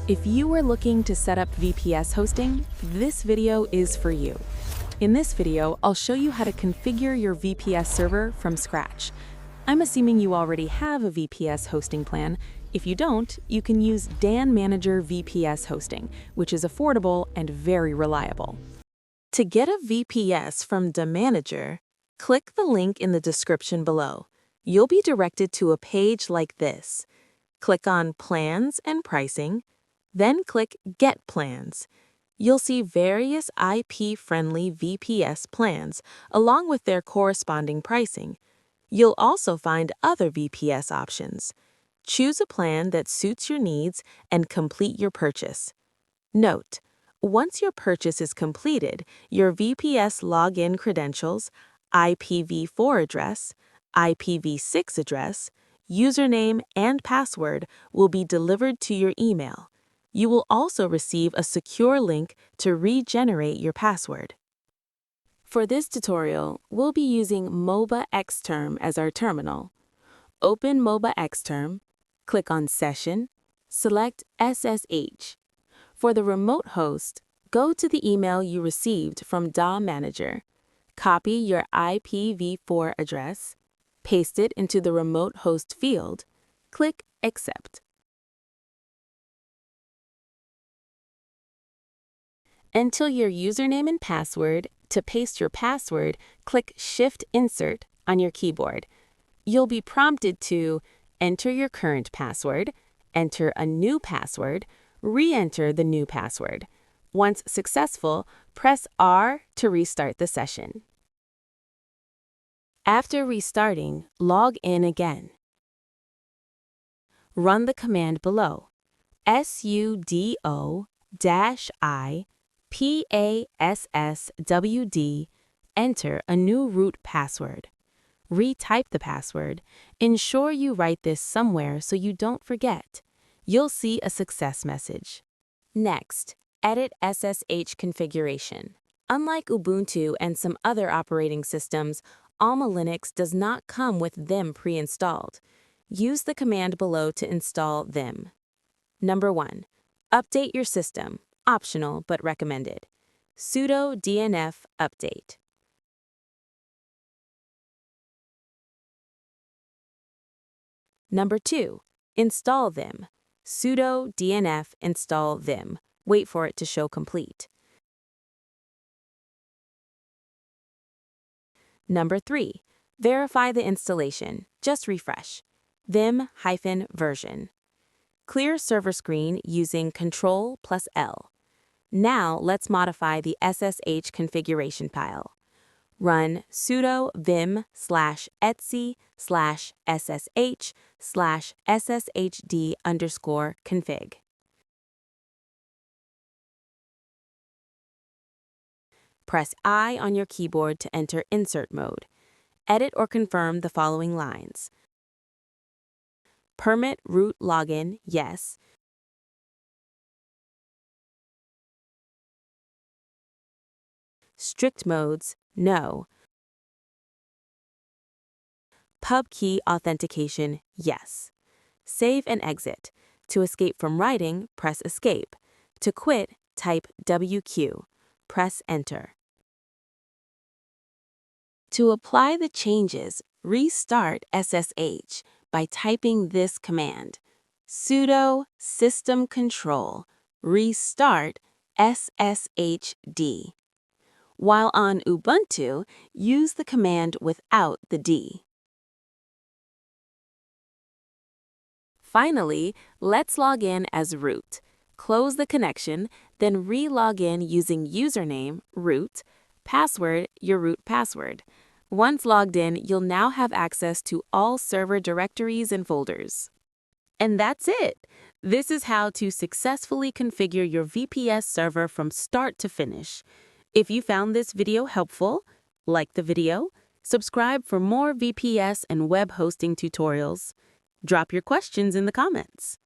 If you are looking to set up VPS hosting, this video is for you. In this video, I'll show you how to configure your VPS server from scratch. I'm assuming you already have a VPS hosting plan. If you don't, you can use DaManager VPS hosting, which is affordable and very reliable. To get a VPS from DaManager, click the link in the description below. You'll be directed to a page like this. Click on Plans and Pricing, then click Get Plans. You'll see various IP-friendly VPS plans along with their corresponding pricing. You'll also find other VPS options. Choose a plan that suits your needs and complete your purchase. Note: once your purchase is completed, your VPS login credentials, IPv4 address, IPv6 address, username, and password will be delivered to your email. You will also receive a secure link to regenerate your password. For this tutorial, we'll be using MOBA Xterm as our terminal. Open MOBA Xterm, click on Session, select SSH. For the remote host, go to the email you received from DaManager. Copy your IPv4 address, paste it into the remote host field, click Accept. Enter your username and password. To paste your password, click Shift-Insert on your keyboard. You'll be prompted to enter your current password, enter a new password, re-enter the new password. Once successful, press R to restart the session. After restarting, log in again. Run the command below: sudo-i-passwd, enter a new root password. Retype the password. Ensure you write this somewhere so you don't forget. You'll see a success message. Next, edit SSH configuration. Unlike Ubuntu and some other operating systems, Alma Linux does not come with them pre-installed. Use the command below to install them. Number 1. Update your system. Optional but recommended. Sudo dnf update. Number 2. Install them. Sudo dnf install them. Wait for it to show complete. Number 3. Verify the installation. Just refresh. them-version. Clear server screen using Ctrl+L. Now let's modify the SSH configuration file. Run sudo vim/etc/ssh/sshd_config. Press I on your keyboard to enter insert mode. Edit or confirm the following lines. Permit root login, yes. Strict modes, no. Pub key authentication, yes. Save and exit. To escape from writing, press Escape. To quit, type WQ. Press Enter. To apply the changes, restart SSH by typing this command: sudo systemcontrol restart SSHD. While on Ubuntu, use the command without the D. Finally, let's log in as root. Close the connection, then re-log in using username, root, password, your root password. Once logged in, you'll now have access to all server directories and folders. And that's it! This is how to successfully configure your VPS server from start to finish. If you found this video helpful, like the video, subscribe for more VPS and web hosting tutorials. Drop your questions in the comments.